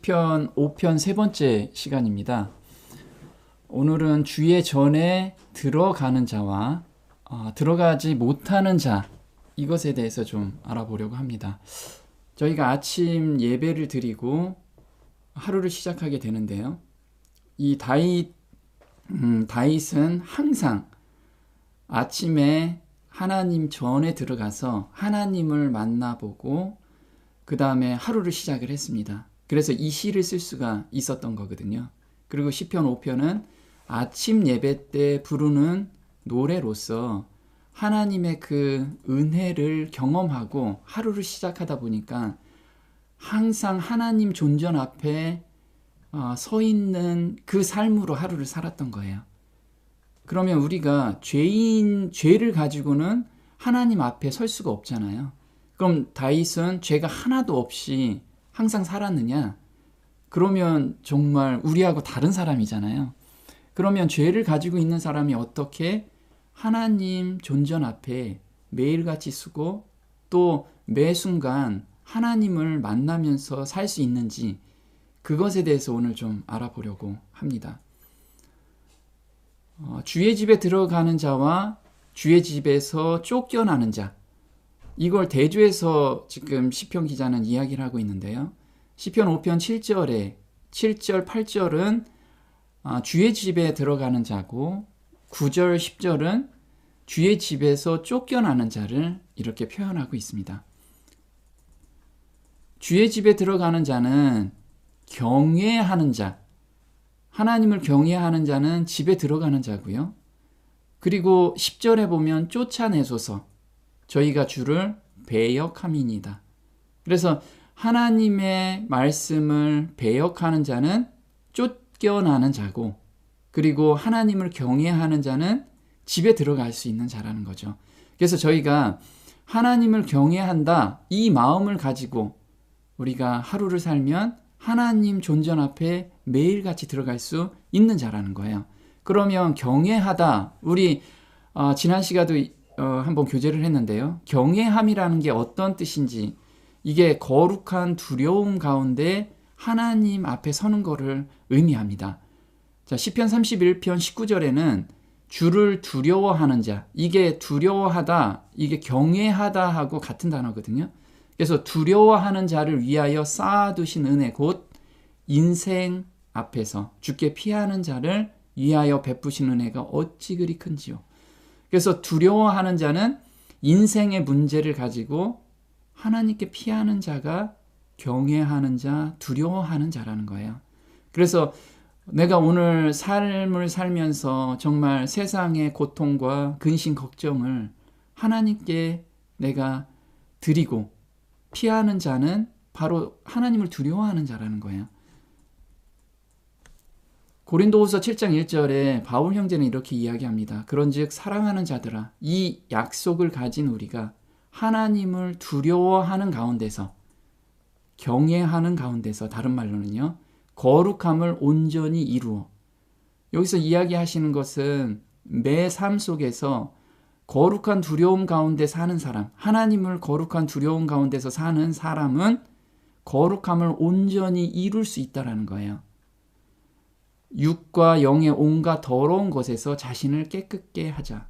시편 5편 세 번째 시간입니다. 오늘은 주의 전에 들어가는 자와 들어가지 못하는 자, 이것에 대해서 좀 알아보려고 합니다. 저희가 아침 예배를 드리고 하루를 시작하게 되는데요. 이 다윗은 항상 아침에 하나님 전에 들어가서 하나님을 만나보고 그 다음에 하루를 시작을 했습니다. 그래서 이 시를 쓸 수가 있었던 거거든요. 그리고 시편 5편은 아침 예배 때 부르는 노래로서 하나님의 그 은혜를 경험하고 하루를 시작하다 보니까 항상 하나님 존전 앞에 서 있는 그 삶으로 하루를 살았던 거예요. 그러면 우리가 죄를 가지고는 하나님 앞에 설 수가 없잖아요. 그럼 다윗은 죄가 하나도 없이 항상 살았느냐? 그러면 정말 우리하고 다른 사람이잖아요. 그러면 죄를 가지고 있는 사람이 어떻게 하나님 존전 앞에 매일같이 서고 또 매 순간 하나님을 만나면서 살 수 있는지, 그것에 대해서 오늘 좀 알아보려고 합니다. 주의 집에 들어가는 자와 주의 집에서 쫓겨나는 자, 이걸 대조해서 지금 시편 기자는 이야기를 하고 있는데요. 시편 5편 7절, 8절은 주의 집에 들어가는 자고 9절, 10절은 주의 집에서 쫓겨나는 자를 이렇게 표현하고 있습니다. 주의 집에 들어가는 자는 경외하는 자, 하나님을 경외하는 자는 집에 들어가는 자고요. 그리고 10절에 보면 쫓아내소서 저희가 주를 배역함이니이다. 그래서 하나님의 말씀을 배역하는 자는 쫓겨나는 자고, 그리고 하나님을 경외하는 자는 집에 들어갈 수 있는 자라는 거죠. 그래서 저희가 하나님을 경외한다, 이 마음을 가지고 우리가 하루를 살면 하나님 존전 앞에 매일같이 들어갈 수 있는 자라는 거예요. 그러면 경외하다, 우리 지난 시간도 한번 교제를 했는데요. 경외함이라는 게 어떤 뜻인지, 이게 거룩한 두려움 가운데 하나님 앞에 서는 거를 의미합니다. 자, 시편 31편 19절에는 주를 두려워하는 자, 이게 두려워하다, 이게 경외하다 하고 같은 단어거든요. 그래서 두려워하는 자를 위하여 쌓아두신 은혜, 곧 인생 앞에서 주께 피하는 자를 위하여 베푸신 은혜가 어찌 그리 큰지요. 그래서 두려워하는 자는 인생의 문제를 가지고 하나님께 피하는 자가 경외하는 자, 두려워하는 자라는 거예요. 그래서 내가 오늘 삶을 살면서 정말 세상의 고통과 근심 걱정을 하나님께 내가 드리고 피하는 자는 바로 하나님을 두려워하는 자라는 거예요. 고린도후서 7장 1절에 바울 형제는 이렇게 이야기합니다. 그런즉 사랑하는 자들아, 이 약속을 가진 우리가 하나님을 두려워하는 가운데서, 경외하는 가운데서, 다른 말로는요, 거룩함을 온전히 이루어. 여기서 이야기하시는 것은 매 삶 속에서 거룩한 두려움 가운데 사는 사람, 하나님을 거룩한 두려움 가운데서 사는 사람은 거룩함을 온전히 이룰 수 있다는 거예요. 육과 영의 온갖 더러운 것에서 자신을 깨끗게 하자.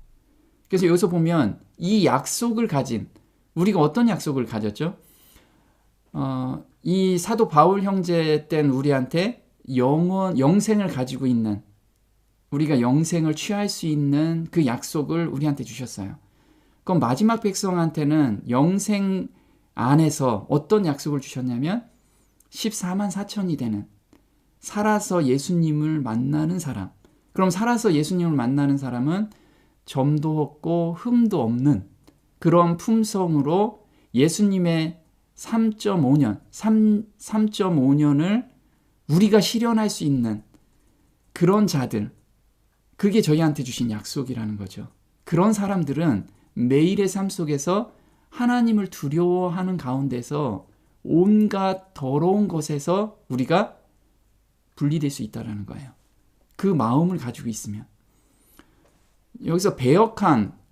그래서 여기서 보면 이 약속을 가진, 우리가 어떤 약속을 가졌죠? 이 사도 바울 형제 땐 우리한테 영생을 가지고 있는, 우리가 영생을 취할 수 있는 그 약속을 우리한테 주셨어요. 그럼 마지막 백성한테는 영생 안에서 어떤 약속을 주셨냐면 14만 4천이 되는, 살아서 예수님을 만나는 사람. 그럼 살아서 예수님을 만나는 사람은 점도 없고 흠도 없는 그런 품성으로 예수님의 3.5년을 우리가 실현할 수 있는 그런 자들, 그게 저희한테 주신 약속이라는 거죠. 그런 사람들은 매일의 삶 속에서 하나님을 두려워하는 가운데서 온갖 더러운 것에서 우리가 분리될 수 있다는 거예요. 그 마음을 가지고 있으면. 여기서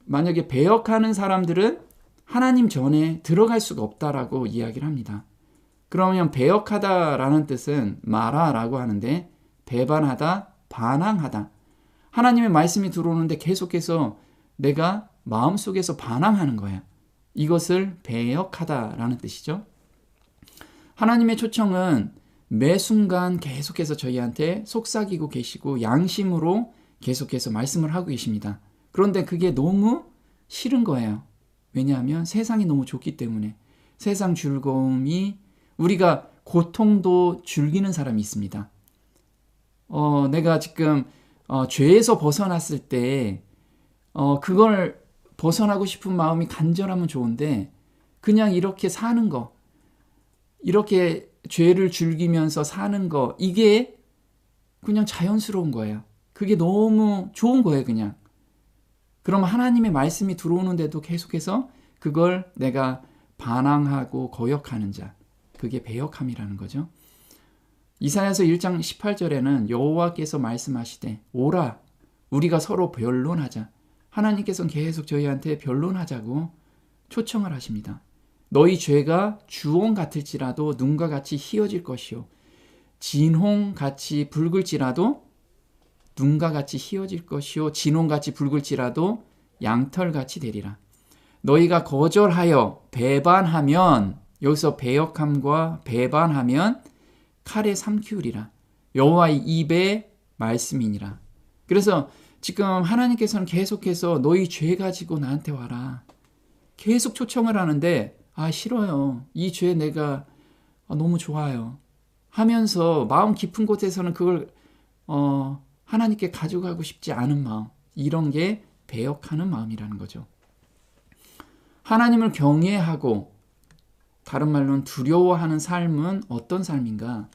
만약에 배역하는 사람들은 하나님 전에 들어갈 수가 없다라고 이야기를 합니다. 그러면 배역하다라는 뜻은 마라라고 하는데 배반하다, 반항하다. 하나님의 말씀이 들어오는데 계속해서 내가 마음속에서 반항하는 거야. 이것을 배역하다라는 뜻이죠. 하나님의 초청은 매 순간 계속해서 저희한테 속삭이고 계시고 양심으로 계속해서 말씀을 하고 계십니다. 그런데 그게 너무 싫은 거예요. 왜냐하면 세상이 너무 좋기 때문에. 세상 즐거움이, 우리가 고통도 즐기는 사람이 있습니다. 내가 지금 죄에서 벗어났을 때 그걸 벗어나고 싶은 마음이 간절하면 좋은데 그냥 이렇게 사는 거, 이렇게 죄를 즐기면서 사는 거, 이게 그냥 자연스러운 거예요. 그게 너무 좋은 거예요, 그냥. 그럼 하나님의 말씀이 들어오는데도 계속해서 그걸 내가 반항하고 거역하는 자, 그게 배역함이라는 거죠. 이사야서 1장 18절에는 여호와께서 말씀하시되 오라 우리가 서로 변론하자. 하나님께서는 계속 저희한테 변론하자고 초청을 하십니다. 너희 죄가 주홍 같을지라도 눈과 같이 희어질 것이요 진홍같이 붉을지라도 눈과 같이 희어질 것이요 진홍같이 붉을지라도 양털같이 되리라. 너희가 거절하여 배반하면, 여기서 배역함과 배반하면 칼에 삼키우리라. 여호와의 입의 말씀이니라. 그래서 지금 하나님께서는 계속해서 너희 죄 가지고 나한테 와라. 계속 초청을 하는데 싫어요. 이 죄 내가 너무 좋아요. 하면서 마음 깊은 곳에서는 그걸 하나님께 가져가고 싶지 않은 마음, 이런 게 배역하는 마음이라는 거죠. 하나님을 경외하고 다른 말로는 두려워하는 삶은 어떤 삶인가?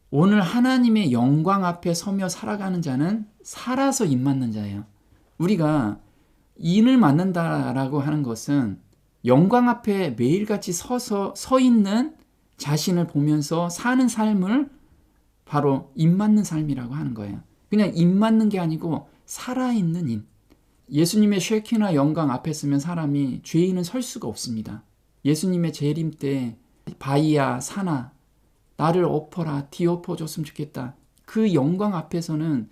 오늘 하나님의 영광 앞에 서며 살아가는 자는 살아서 인 맞는 자예요. 우리가 인을 맞는다라고 하는 것은 영광 앞에 매일같이 서 있는 자신을 보면서 사는 삶을 바로 인 맞는 삶이라고 하는 거예요. 그냥 인 맞는 게 아니고 살아있는 인. 예수님의 쉐키나 영광 앞에 서면 사람이, 죄인은 설 수가 없습니다. 예수님의 재림 때 바위야 산아 나를 엎어라 뒤엎어줬으면 좋겠다. 그 영광 앞에서는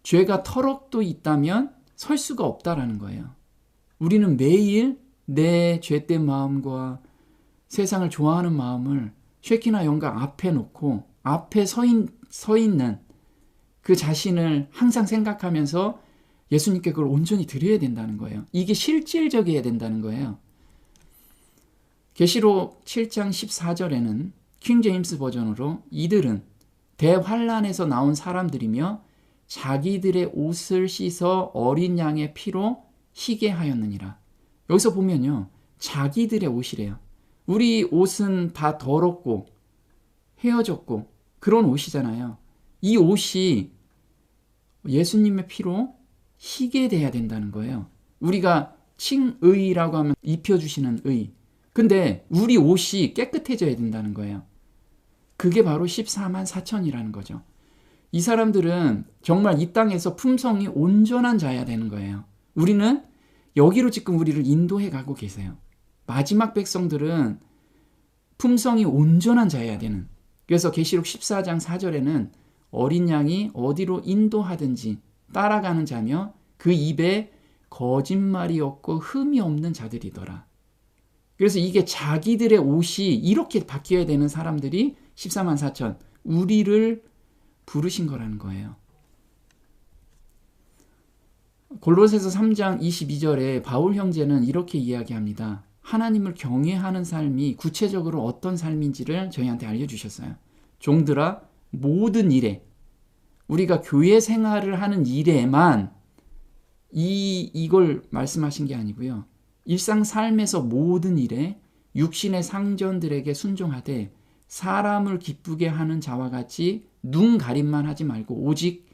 죄가 터럭도 있다면 설 수가 없다라는 거예요. 우리는 매일 내 죄된 마음과 세상을 좋아하는 마음을 쉐키나 영광 앞에 놓고 앞에 서 있는 그 자신을 항상 생각하면서 예수님께 그걸 온전히 드려야 된다는 거예요. 이게 실질적이어야 된다는 거예요. 계시록 7장 14절에는 킹제임스 버전으로 이들은 대환란에서 나온 사람들이며 자기들의 옷을 씻어 어린 양의 피로 희게 하였느니라. 여기서 보면요, 자기들의 옷이래요. 우리 옷은 다 더럽고 헤어졌고 그런 옷이잖아요. 이 옷이 예수님의 피로 희게 돼야 된다는 거예요. 우리가 칭의라고 하면 입혀주시는 의. 근데 우리 옷이 깨끗해져야 된다는 거예요. 그게 바로 14만 4천이라는 거죠. 이 사람들은 정말 이 땅에서 품성이 온전한 자야 되는 거예요. 우리는 여기로 지금 우리를 인도해 가고 계세요. 마지막 백성들은 품성이 온전한 자야 되는. 그래서 계시록 14장 4절에는 어린 양이 어디로 인도하든지 따라가는 자며 그 입에 거짓말이 없고 흠이 없는 자들이더라. 그래서 이게 자기들의 옷이 이렇게 바뀌어야 되는 사람들이 14만 4천, 우리를 부르신 거라는 거예요. 골로새서 3장 22절에 바울 형제는 이렇게 이야기합니다. 하나님을 경외하는 삶이 구체적으로 어떤 삶인지를 저희한테 알려주셨어요. 종들아, 모든 일에, 우리가 교회 생활을 하는 일에만 이걸 말씀하신 게 아니고요. 일상 삶에서 모든 일에 육신의 상전들에게 순종하되 사람을 기쁘게 하는 자와 같이 눈 가림만 하지 말고 오직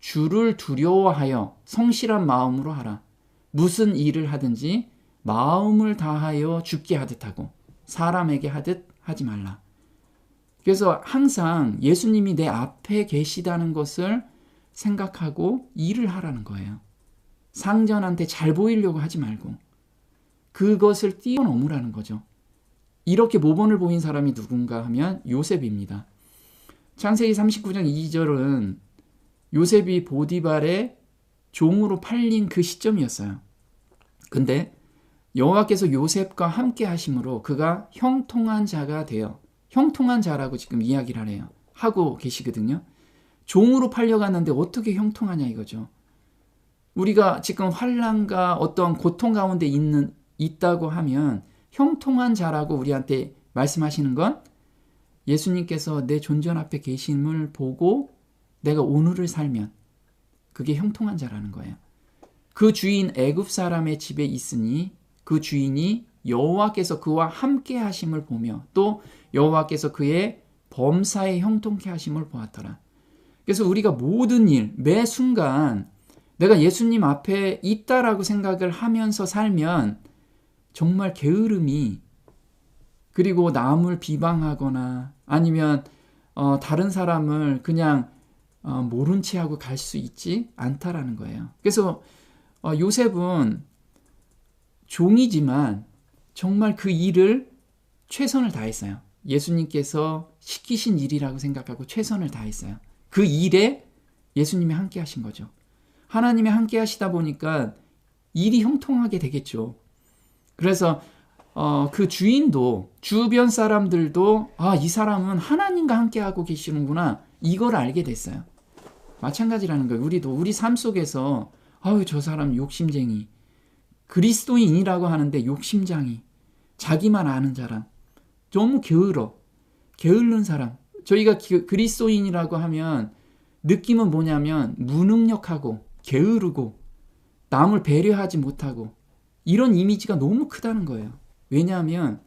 주를 두려워하여 성실한 마음으로 하라. 무슨 일을 하든지 마음을 다하여 주께 하듯 하고 사람에게 하듯 하지 말라. 그래서 항상 예수님이 내 앞에 계시다는 것을 생각하고 일을 하라는 거예요. 상전한테 잘 보이려고 하지 말고 그것을 뛰어넘으라는 거죠. 이렇게 모범을 보인 사람이 누군가 하면 요셉입니다. 창세기 39장 2절은 요셉이 보디발의 종으로 팔린 그 시점이었어요. 근데 여호와께서 요셉과 함께 하심으로 그가 형통한 자가 되어, 형통한 자라고 지금 이야기를 하고 계시거든요. 종으로 팔려갔는데 어떻게 형통하냐 이거죠. 우리가 지금 환난과 어떤 고통 가운데 있다고 하면 형통한 자라고 우리한테 말씀하시는 건 예수님께서 내 존전 앞에 계심을 보고 내가 오늘을 살면 그게 형통한 자라는 거예요. 그 주인 애굽 사람의 집에 있으니 그 주인이 여호와께서 그와 함께 하심을 보며 또 여호와께서 그의 범사에 형통케 하심을 보았더라. 그래서 우리가 모든 일, 매 순간 내가 예수님 앞에 있다라고 생각을 하면서 살면 정말 게으름이, 그리고 남을 비방하거나 아니면 다른 사람을 그냥 모른 채 하고 갈 수 있지 않다라는 거예요. 그래서 요셉은 종이지만 정말 그 일을 최선을 다했어요. 예수님께서 시키신 일이라고 생각하고 최선을 다했어요. 그 일에 예수님이 함께 하신 거죠. 하나님이 함께 하시다 보니까 일이 형통하게 되겠죠. 그래서 그 주인도, 주변 사람들도 이 사람은 하나님과 함께 하고 계시는구나, 이걸 알게 됐어요. 마찬가지라는 거예요. 우리 삶 속에서 저 사람 욕심쟁이, 그리스도인이라고 하는데 욕심장이, 자기만 아는 사람, 너무 게으른 사람. 저희가 그리스도인이라고 하면 느낌은 뭐냐면 무능력하고 게으르고 남을 배려하지 못하고 이런 이미지가 너무 크다는 거예요. 왜냐하면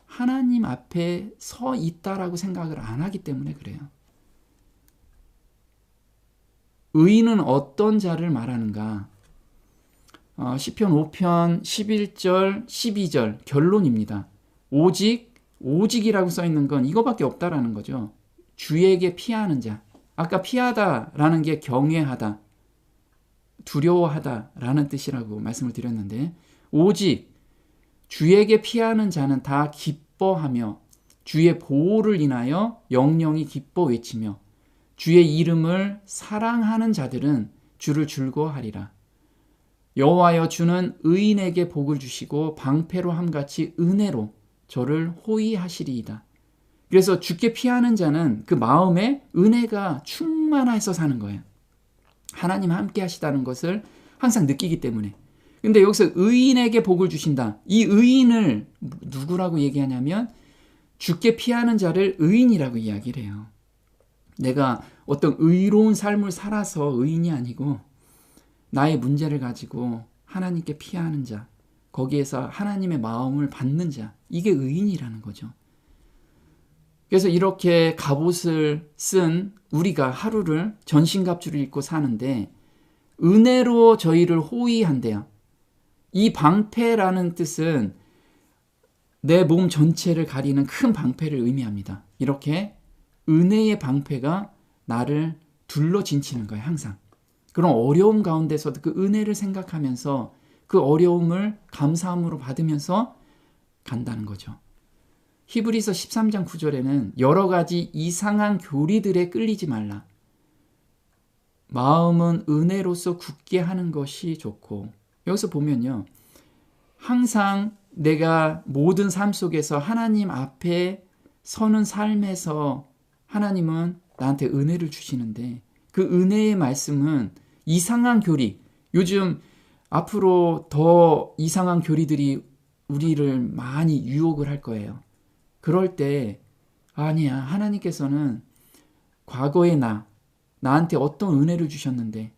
하나님 앞에 서 있다라고 생각을 안 하기 때문에 그래요. 의인은 어떤 자를 말하는가? 시편 5편 11절 12절 결론입니다. 오직이라고 써있는 건 이거밖에 없다라는 거죠. 주에게 피하는 자. 아까 피하다라는 게 경외하다, 두려워하다라는 뜻이라고 말씀을 드렸는데, 오직 주에게 피하는 자는 다 기뻐하며 주의 보호를 인하여 영영이 기뻐 외치며 주의 이름을 사랑하는 자들은 주를 즐거워하리라. 여호와여, 주는 의인에게 복을 주시고 방패로 함같이 은혜로 저를 호위하시리이다. 그래서 주께 피하는 자는 그 마음에 은혜가 충만해서 사는 거예요. 하나님 함께 하시다는 것을 항상 느끼기 때문에. 근데 여기서 의인에게 복을 주신다. 이 의인을 누구라고 얘기하냐면 주께 피하는 자를 의인이라고 이야기를 해요. 내가 어떤 의로운 삶을 살아서 의인이 아니고 나의 문제를 가지고 하나님께 피하는 자, 거기에서 하나님의 마음을 받는 자, 이게 의인이라는 거죠. 그래서 이렇게 갑옷을 쓴 우리가 하루를 전신갑주를 입고 사는데 은혜로 저희를 호위한대요. 이 방패라는 뜻은 내 몸 전체를 가리는 큰 방패를 의미합니다. 이렇게 은혜의 방패가 나를 둘러진치는 거예요, 항상. 그런 어려움 가운데서도 그 은혜를 생각하면서 그 어려움을 감사함으로 받으면서 간다는 거죠. 히브리서 13장 9절에는 여러 가지 이상한 교리들에 끌리지 말라. 마음은 은혜로서 굳게 하는 것이 좋고, 여기서 보면요, 항상 내가 모든 삶 속에서 하나님 앞에 서는 삶에서 하나님은 나한테 은혜를 주시는데 그 은혜의 말씀은 이상한 교리, 요즘 앞으로 더 이상한 교리들이 우리를 많이 유혹을 할 거예요. 그럴 때 아니야, 하나님께서는 과거의 나한테 어떤 은혜를 주셨는데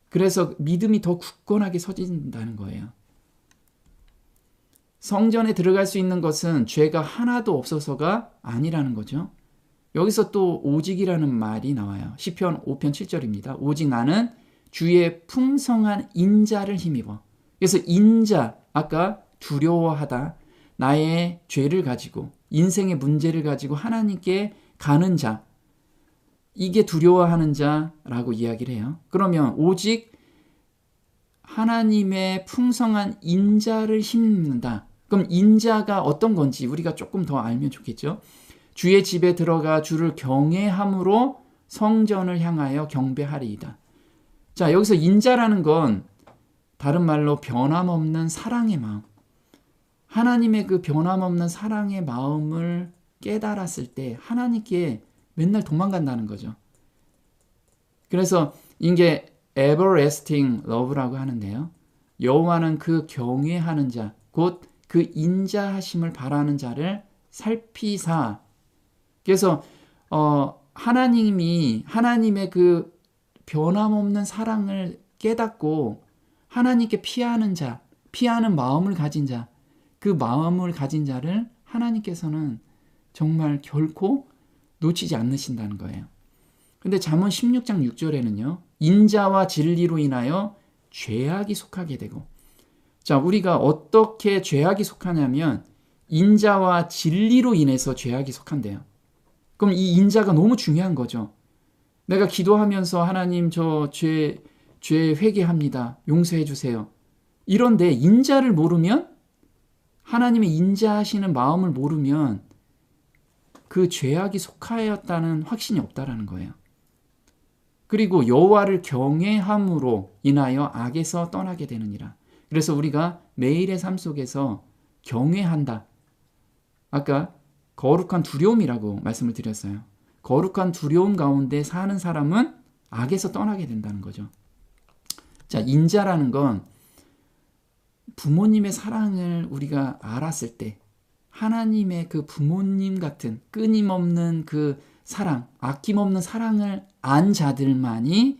그래서 믿음이 더 굳건하게 서진다는 거예요. 성전에 들어갈 수 있는 것은 죄가 하나도 없어서가 아니라는 거죠. 여기서 또 오직이라는 말이 나와요. 시편 5편 7절입니다. 오직 나는 주의 풍성한 인자를 힘입어. 그래서 인자, 아까 두려워하다, 나의 죄를 가지고 인생의 문제를 가지고 하나님께 가는 자, 이게 두려워하는 자라고 이야기를 해요. 그러면 오직 하나님의 풍성한 인자를 힘는다. 그럼 인자가 어떤 건지 우리가 조금 더 알면 좋겠죠. 주의 집에 들어가 주를 경외함으로 성전을 향하여 경배하리이다. 자, 여기서 인자라는 건 다른 말로 변함없는 사랑의 마음. 하나님의 그 변함없는 사랑의 마음을 깨달았을 때 하나님께 맨날 도망간다는 거죠. 그래서 이게 everlasting love라고 하는데요. 여호와는 그 경외하는 자, 곧 그 인자하심을 바라는 자를 살피사. 그래서 하나님의 그 변함없는 사랑을 깨닫고 하나님께 피하는 자, 피하는 마음을 가진 자, 그 마음을 가진 자를 하나님께서는 정말 결코 놓치지 않으신다는 거예요. 근데 잠언 16장 6절에는요. 인자와 진리로 인하여 죄악이 속하게 되고, 자, 우리가 어떻게 죄악이 속하냐면 인자와 진리로 인해서 죄악이 속한대요. 그럼 이 인자가 너무 중요한 거죠. 내가 기도하면서 하나님 저 죄 회개합니다. 용서해 주세요. 이런데 인자를 모르면, 하나님의 인자하시는 마음을 모르면 그 죄악이 속하였다는 확신이 없다라는 거예요. 그리고 여호와를 경외함으로 인하여 악에서 떠나게 되느니라. 그래서 우리가 매일의 삶 속에서 경외한다. 아까 거룩한 두려움이라고 말씀을 드렸어요. 거룩한 두려움 가운데 사는 사람은 악에서 떠나게 된다는 거죠. 자, 인자라는 건 부모님의 사랑을 우리가 알았을 때 하나님의 그 부모님 같은 끊임없는 그 사랑, 아낌없는 사랑을 안 자들만이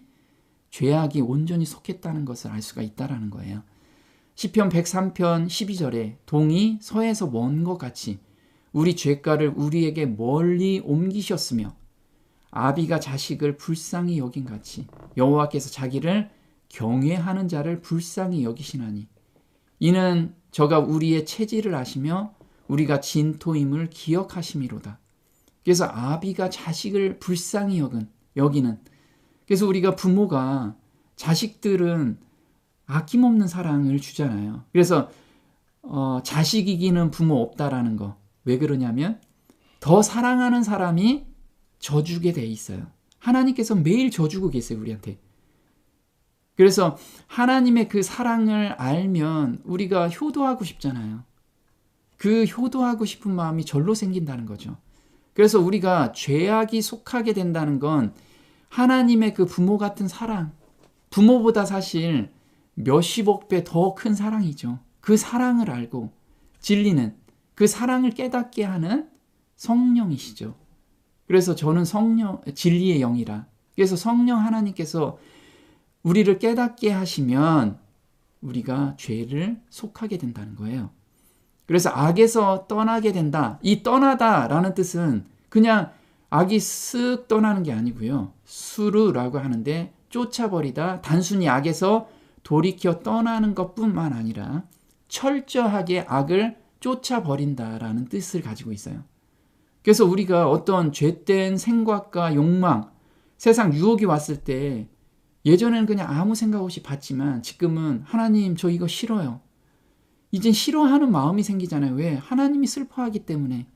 죄악이 온전히 속했다는 것을 알 수가 있다라는 거예요. 시편 103편 12절에 동이 서에서 먼 것 같이 우리 죄가를 우리에게 멀리 옮기셨으며 아비가 자식을 불쌍히 여긴 같이 여호와께서 자기를 경외하는 자를 불쌍히 여기시나니 이는 저가 우리의 체질을 아시며 우리가 진토임을 기억하심이로다. 그래서 아비가 자식을 불쌍히 여기는, 그래서 우리가 부모가 자식들은 아낌없는 사랑을 주잖아요. 그래서 자식 이기는 부모 없다라는 거. 왜 그러냐면 더 사랑하는 사람이 져주게 돼 있어요. 하나님께서 매일 져주고 계세요, 우리한테. 그래서 하나님의 그 사랑을 알면 우리가 효도하고 싶잖아요. 그 효도하고 싶은 마음이 절로 생긴다는 거죠. 그래서 우리가 죄악이 속하게 된다는 건 하나님의 그 부모 같은 사랑, 부모보다 사실 몇십억 배 더 큰 사랑이죠. 그 사랑을 알고 진리는 그 사랑을 깨닫게 하는 성령이시죠. 그래서 저는 진리의 영이라. 그래서 성령 하나님께서 우리를 깨닫게 하시면 우리가 죄를 속하게 된다는 거예요. 그래서 악에서 떠나게 된다. 이 떠나다라는 뜻은 그냥 악이 쓱 떠나는 게 아니고요. 수르라고 하는데 쫓아버리다, 단순히 악에서 돌이켜 떠나는 것뿐만 아니라 철저하게 악을 쫓아버린다라는 뜻을 가지고 있어요. 그래서 우리가 어떤 죄된 생각과 욕망, 세상 유혹이 왔을 때 예전에는 그냥 아무 생각 없이 봤지만 지금은 하나님 저 이거 싫어요. 이젠 싫어하는 마음이 생기잖아요. 왜? 하나님이 슬퍼하기 때문에.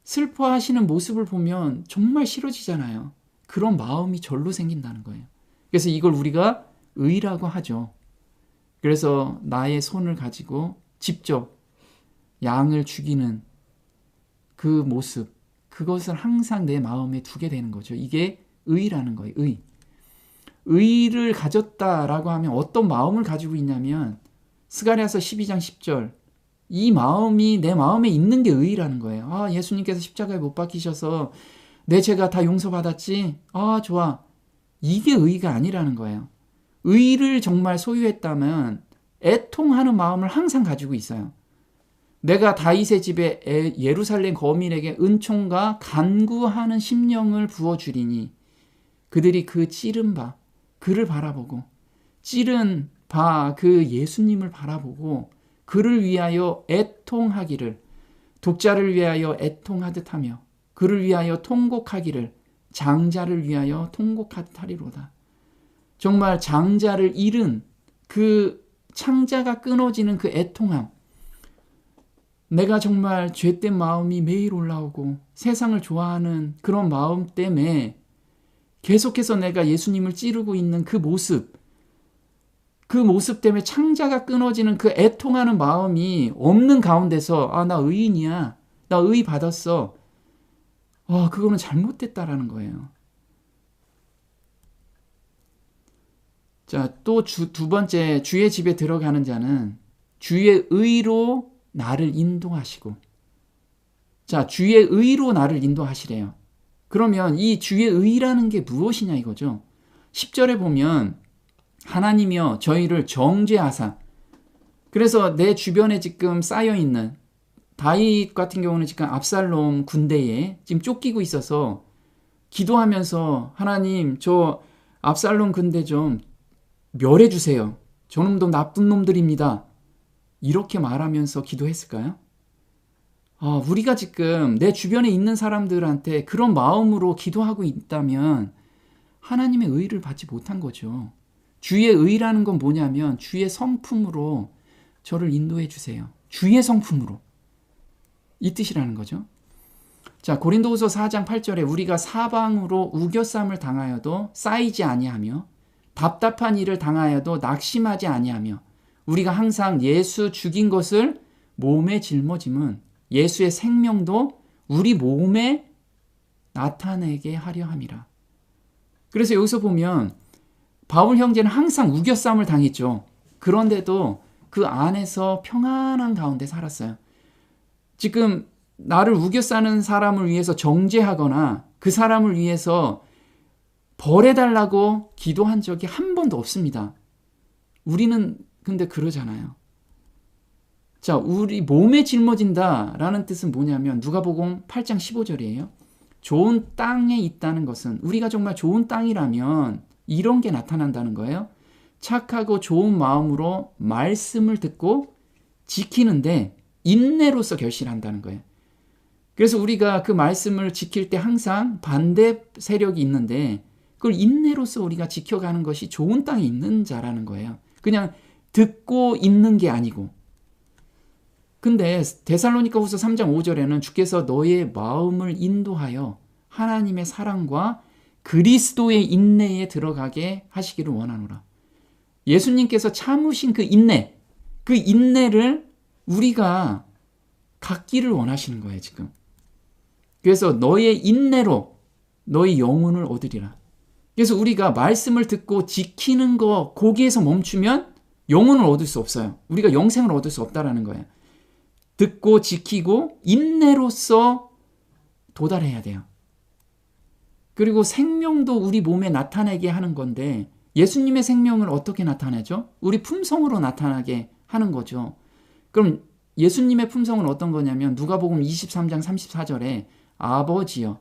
슬퍼하시는 모습을 보면 정말 싫어지잖아요. 그런 마음이 절로 생긴다는 거예요. 그래서 이걸 우리가 의라고 하죠. 그래서 나의 손을 가지고 직접 양을 죽이는 그 모습, 그것을 항상 내 마음에 두게 되는 거죠. 이게 의라는 거예요. 의를 가졌다라고 하면 어떤 마음을 가지고 있냐면 스가랴서 12장 10절, 이 마음이 내 마음에 있는 게 의라는 거예요. 아, 예수님께서 십자가에 못 박히셔서 내 죄가 다 용서받았지? 아, 좋아. 이게 의가 아니라는 거예요. 의를 정말 소유했다면 애통하는 마음을 항상 가지고 있어요. 내가 다윗의 집에 예루살렘 거민에게 은총과 간구하는 심령을 부어주리니 그들이 그 찌른 바, 그를 바라보고 찌른 바 그 예수님을 바라보고 그를 위하여 애통하기를, 독자를 위하여 애통하듯 하며 그를 위하여 통곡하기를 장자를 위하여 통곡하듯 하리로다. 정말 장자를 잃은 그 창자가 끊어지는 그 애통함, 내가 정말 죄된 마음이 매일 올라오고 세상을 좋아하는 그런 마음 때문에 계속해서 내가 예수님을 찌르고 있는 그 모습 때문에 창자가 끊어지는 그 애통하는 마음이 없는 가운데서 나 의인이야. 나 의 받았어. 그거는 잘못됐다라는 거예요. 자, 또 두 번째, 주의 집에 들어가는 자는 주의 의로 나를 인도하시고. 자, 주의 의로 나를 인도하시래요. 그러면 이 주의 의라는 게 무엇이냐 이거죠. 10절에 보면 하나님이여 저희를 정죄하사. 그래서 내 주변에 지금 쌓여있는 다윗 같은 경우는 지금 압살롬 군대에 지금 쫓기고 있어서 기도하면서 하나님 저 압살롬 군대 좀 멸해 주세요. 저놈도 나쁜 놈들입니다. 이렇게 말하면서 기도했을까요? 우리가 지금 내 주변에 있는 사람들한테 그런 마음으로 기도하고 있다면 하나님의 의를 받지 못한 거죠. 주의 의라는 건 뭐냐면 주의 성품으로 저를 인도해 주세요. 주의 성품으로. 이 뜻이라는 거죠. 자, 고린도후서 4장 8절에 우리가 사방으로 우겨쌈을 당하여도 쌓이지 아니하며 답답한 일을 당하여도 낙심하지 아니하며 우리가 항상 예수 죽인 것을 몸에 짊어짐은 예수의 생명도 우리 몸에 나타내게 하려 함이라. 그래서 여기서 보면 바울 형제는 항상 우겨쌈을 당했죠. 그런데도 그 안에서 평안한 가운데 살았어요. 지금 나를 우겨싸는 사람을 위해서 정죄하거나 그 사람을 위해서 벌해달라고 기도한 적이 한 번도 없습니다. 우리는 근데 그러잖아요. 자, 우리 몸에 짊어진다라는 뜻은 뭐냐면 누가복음 8장 15절이에요. 좋은 땅에 있다는 것은 우리가 정말 좋은 땅이라면 이런 게 나타난다는 거예요. 착하고 좋은 마음으로 말씀을 듣고 지키는데 인내로서 결실한다는 거예요. 그래서 우리가 그 말씀을 지킬 때 항상 반대 세력이 있는데 그걸 인내로서 우리가 지켜가는 것이 좋은 땅에 있는 자라는 거예요. 그냥 듣고 있는 게 아니고. 근데 데살로니가후서 3장 5절에는 주께서 너의 마음을 인도하여 하나님의 사랑과 그리스도의 인내에 들어가게 하시기를 원하노라. 예수님께서 참으신 그 인내를 우리가 갖기를 원하시는 거예요, 지금. 그래서 너의 인내로 너의 영혼을 얻으리라. 그래서 우리가 말씀을 듣고 지키는 거 거기에서 멈추면 영혼을 얻을 수 없어요. 우리가 영생을 얻을 수 없다라는 거예요. 듣고 지키고 인내로서 도달해야 돼요. 그리고 생명도 우리 몸에 나타내게 하는 건데 예수님의 생명을 어떻게 나타내죠? 우리 품성으로 나타나게 하는 거죠. 그럼 예수님의 품성은 어떤 거냐면 누가복음 23장 34절에 아버지여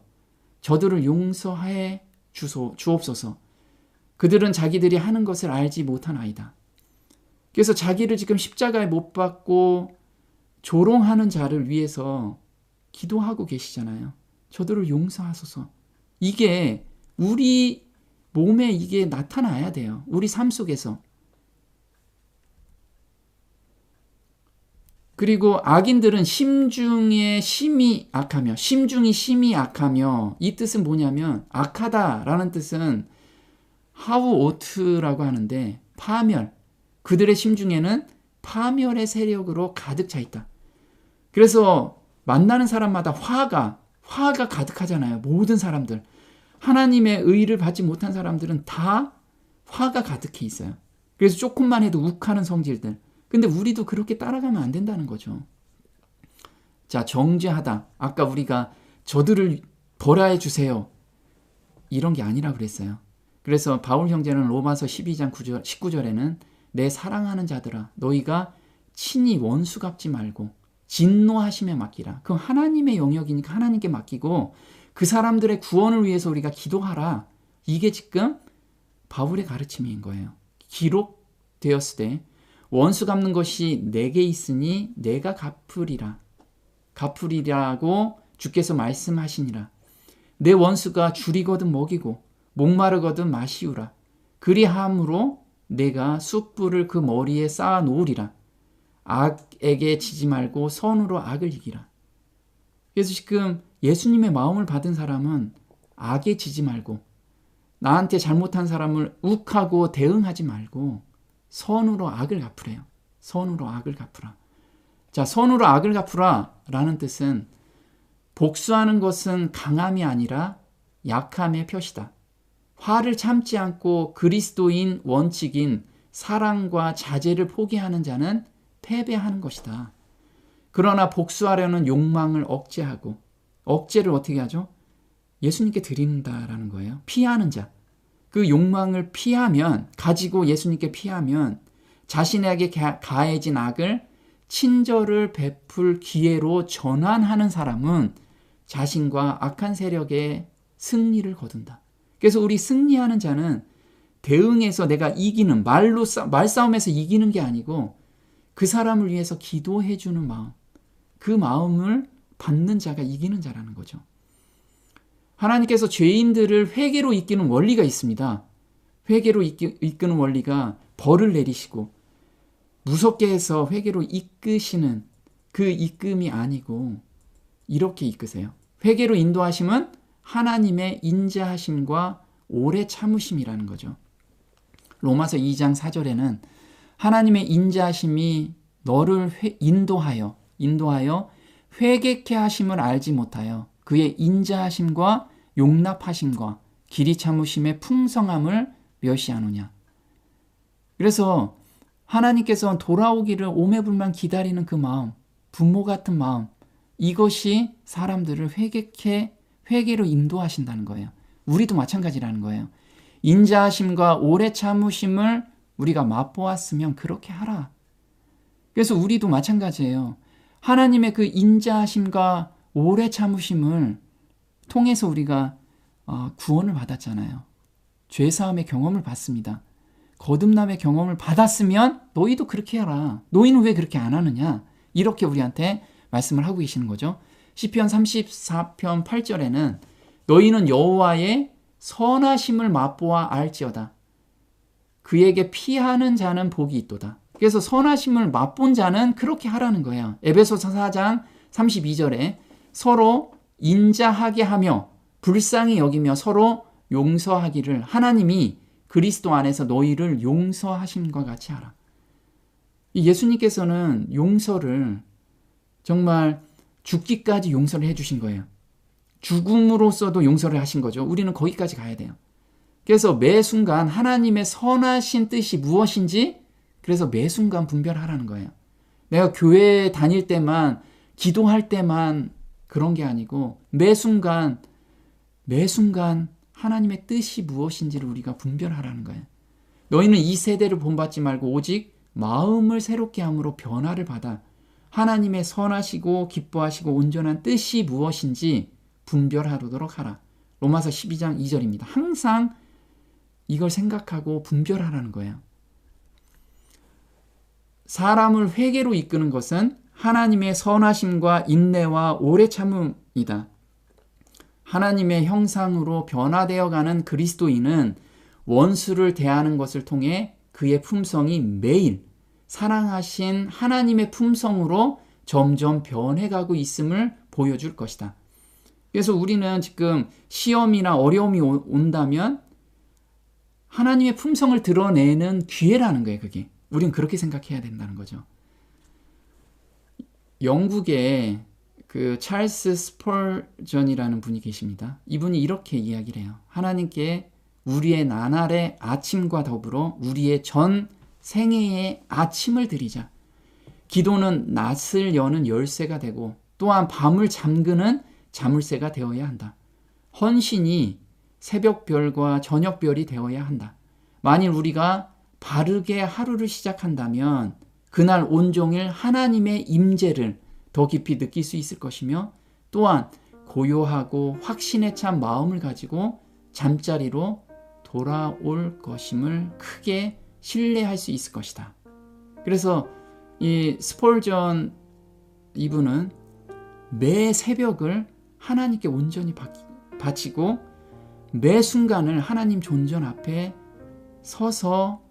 저들을 용서해 주옵소서. 그들은 자기들이 하는 것을 알지 못하나이다. 그래서 자기를 지금 십자가에 못 박고 조롱하는 자를 위해서 기도하고 계시잖아요. 저들을 용서하소서. 이게 우리 몸에 이게 나타나야 돼요. 우리 삶 속에서. 그리고 악인들은 심중이 심히 악하며 이 뜻은 뭐냐면 악하다라는 뜻은 하우오트라고 하는데 파멸. 그들의 심중에는 파멸의 세력으로 가득 차 있다. 그래서 만나는 사람마다 화가 가득하잖아요. 모든 사람들. 하나님의 의를 받지 못한 사람들은 다 화가 가득해 있어요. 그래서 조금만 해도 욱하는 성질들. 근데 우리도 그렇게 따라가면 안 된다는 거죠. 자, 정죄하다. 아까 우리가 저들을 벌하여 주세요. 이런 게 아니라 그랬어요. 그래서 바울 형제는 로마서 12장 19절에는 내 사랑하는 자들아 너희가 친히 원수 갚지 말고 진노하심에 맡기라. 그건 하나님의 영역이니까 하나님께 맡기고 그 사람들의 구원을 위해서 우리가 기도하라. 이게 지금 바울의 가르침인 거예요. 기록되었을 때 원수 갚는 것이 내게 있으니 내가 갚으리라고 주께서 말씀하시니라. 내 원수가 줄이거든 먹이고 목마르거든 마시우라. 그리함으로 내가 숯불을 그 머리에 쌓아 놓으리라. 악에게 지지 말고 선으로 악을 이기라. 그래서 지금 예수님의 마음을 받은 사람은 악에 지지 말고 나한테 잘못한 사람을 욱하고 대응하지 말고 선으로 악을 갚으래요. 선으로 악을 갚으라. 자, 선으로 악을 갚으라 라는 뜻은 복수하는 것은 강함이 아니라 약함의 표시다. 화를 참지 않고 그리스도인 원칙인 사랑과 자제를 포기하는 자는 패배하는 것이다. 그러나 복수하려는 욕망을 억제하고, 억제를 어떻게 하죠? 예수님께 드린다라는 거예요. 피하는 자. 그 욕망을 피하면, 가지고 예수님께 피하면 자신에게 가해진 악을 친절을 베풀 기회로 전환하는 사람은 자신과 악한 세력의 승리를 거둔다. 그래서 우리 승리하는 자는 대응해서 내가 이기는, 말싸움에서 이기는 게 아니고 그 사람을 위해서 기도해 주는 마음, 그 마음을 받는 자가 이기는 자라는 거죠. 하나님께서 죄인들을 회개로 이끄는 원리가 있습니다. 회개로 이끄는 원리가 벌을 내리시고 무섭게 해서 회개로 이끄시는 그 이끔이 아니고 이렇게 이끄세요. 회개로 인도하심은 하나님의 인자하심과 오래 참으심이라는 거죠. 로마서 2장 4절에는 하나님의 인자하심이 너를 인도하여 회개케 하심을 알지 못하여 그의 인자하심과 용납하심과 길이 참으심의 풍성함을 멸시하느냐. 그래서 하나님께서 돌아오기를 오매불만 기다리는 그 마음, 부모 같은 마음, 이것이 사람들을 회개로 인도하신다는 거예요. 우리도 마찬가지라는 거예요. 인자하심과 오래 참으심을 우리가 맛보았으면 그렇게 하라. 그래서 우리도 마찬가지예요. 하나님의 그 인자하심과 오래 참으심을 통해서 우리가 구원을 받았잖아요. 죄사함의 경험을 받습니다. 거듭남의 경험을 받았으면 너희도 그렇게 해라. 너희는 왜 그렇게 안 하느냐? 이렇게 우리한테 말씀을 하고 계시는 거죠. 시편 34편 8절에는 너희는 여호와의 선하심을 맛보아 알지어다. 그에게 피하는 자는 복이 있도다. 그래서 선하심을 맛본 자는 그렇게 하라는 거예요. 에베소서 4장 32절에 서로 인자하게 하며 불쌍히 여기며 서로 용서하기를 하나님이 그리스도 안에서 너희를 용서하심과 같이 하라. 예수님께서는 용서를 정말 죽기까지 용서를 해주신 거예요. 죽음으로써도 용서를 하신 거죠. 우리는 거기까지 가야 돼요. 그래서 매 순간 하나님의 선하신 뜻이 무엇인지 그래서 매 순간 분별하라는 거예요. 내가 교회 다닐 때만 기도할 때만 그런 게 아니고 매 순간 하나님의 뜻이 무엇인지를 우리가 분별하라는 거예요. 너희는 이 세대를 본받지 말고 오직 마음을 새롭게 함으로 변화를 받아 하나님의 선하시고 기뻐하시고 온전한 뜻이 무엇인지 분별하도록 하라. 로마서 12장 2절입니다. 항상 이걸 생각하고 분별하라는 거예요. 사람을 회개로 이끄는 것은 하나님의 선하심과 인내와 오래 참음이다. 하나님의 형상으로 변화되어가는 그리스도인은 원수를 대하는 것을 통해 그의 품성이 매일 사랑하신 하나님의 품성으로 점점 변해가고 있음을 보여줄 것이다. 그래서 우리는 지금 시험이나 어려움이 온다면 하나님의 품성을 드러내는 기회라는 거예요. 그게. 우린 그렇게 생각해야 된다는 거죠. 영국에 그 찰스 스펄전이라는 분이 계십니다. 이분이 이렇게 이야기를 해요. 하나님께 우리의 나날의 아침과 더불어 우리의 전 생애의 아침을 드리자. 기도는 낫을 여는 열쇠가 되고 또한 밤을 잠그는 자물쇠가 되어야 한다. 헌신이 새벽별과 저녁별이 되어야 한다. 만일 우리가 바르게 하루를 시작한다면 그날 온종일 하나님의 임재를 더 깊이 느낄 수 있을 것이며 또한 고요하고 확신에 찬 마음을 가지고 잠자리로 돌아올 것임을 크게 신뢰할 수 있을 것이다. 그래서 이 스펄전 이분은 매 새벽을 하나님께 온전히 바치고 매 순간을 하나님 존전 앞에 서서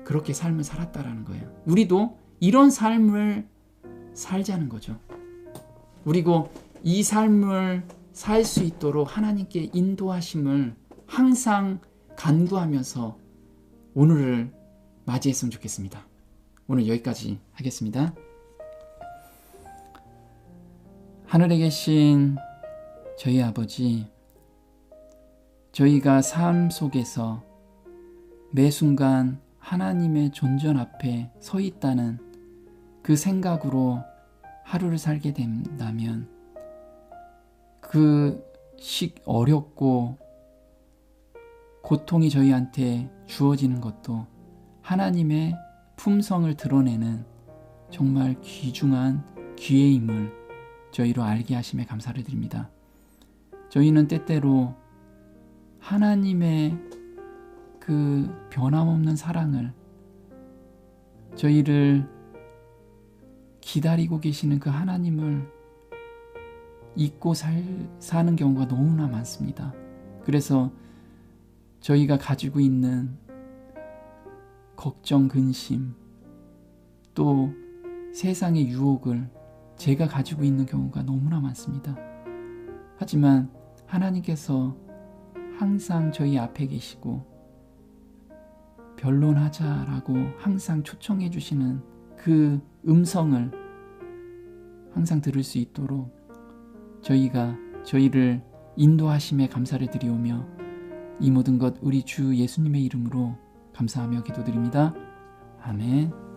그렇게 삶을 살았다라는 거예요. 우리도 이런 삶을 살자는 거죠. 그리고 이 삶을 살 수 있도록 하나님께 인도하심을 항상 간구하면서 오늘을 맞이했으면 좋겠습니다. 오늘 여기까지 하겠습니다. 하늘에 계신 저희 아버지, 저희가 삶 속에서 매 순간 하나님의 존전 앞에 서 있다는 그 생각으로 하루를 살게 된다면 그 어렵고 고통이 저희한테 주어지는 것도 하나님의 품성을 드러내는 정말 귀중한 기회임을 저희로 알게 하심에 감사를 드립니다. 저희는 때때로 하나님의 그 변함없는 사랑을, 저희를 기다리고 계시는 그 하나님을 잊고 사는 경우가 너무나 많습니다. 그래서 저희가 가지고 있는 걱정, 근심, 또 세상의 유혹을 제가 가지고 있는 경우가 너무나 많습니다. 하지만 하나님께서 항상 저희 앞에 계시고 변론하자라고 항상 초청해 주시는 그 음성을 항상 들을 수 있도록 저희를 인도하심에 감사를 드리오며 이 모든 것 우리 주 예수님의 이름으로 감사하며 기도드립니다. 아멘.